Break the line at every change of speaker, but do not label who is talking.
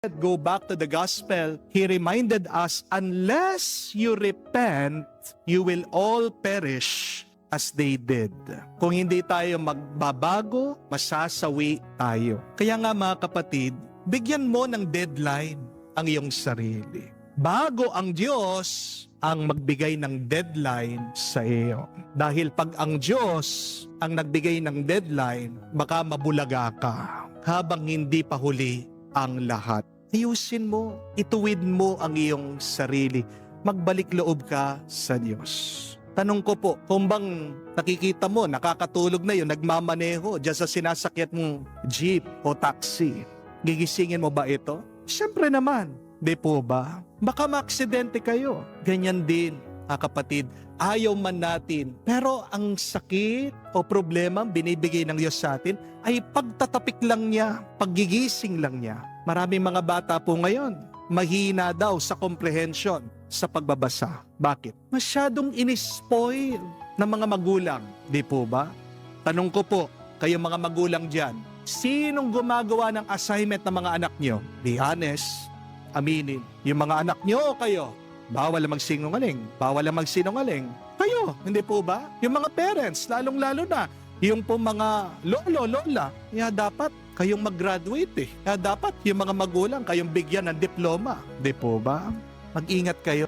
go back to the gospel, he reminded us, unless you repent, you will all perish as they did. Kung hindi tayo magbabago, masasawi tayo. Kaya nga mga kapatid, bigyan mo ng deadline ang iyong sarili. Bago ang Diyos ang magbigay ng deadline sa iyo. Dahil pag ang Diyos ang nagbigay ng deadline, baka mabulaga ka habang hindi pa huli ang lahat. Ayusin mo, ituwid mo ang iyong sarili. Magbalik loob ka sa Diyos. Tanong ko po, kung bang nakikita mo, nakakatulog na yun, nagmamaneho dyan sa sinasakyan mong jeep o taxi, gigisingin mo ba ito? Siyempre naman, di po ba? Baka maaksidente kayo. Ganyan din, kapatid, ayaw man natin. Pero ang sakit o problema binibigay ng Diyos sa atin ay pagtatapik lang niya, paggigising lang niya. Maraming mga bata po ngayon, mahina daw sa comprehension sa pagbabasa. Bakit? Masyadong inispoil ng mga magulang. Di po ba? Tanong ko po, kayo mga magulang dyan, sinong gumagawa ng assignment ng mga anak nyo? Be honest, aminin. Yung mga anak nyo o kayo? Bawal ang magsinungaling. Bawal ang magsinungaling. Kayo, hindi po ba? Yung mga parents, lalong-lalo na. Yung po mga lolo, lola, dapat kayong mag-graduate eh. Dapat yung mga magulang kayong bigyan ng diploma. Di po ba? Mag-ingat kayo.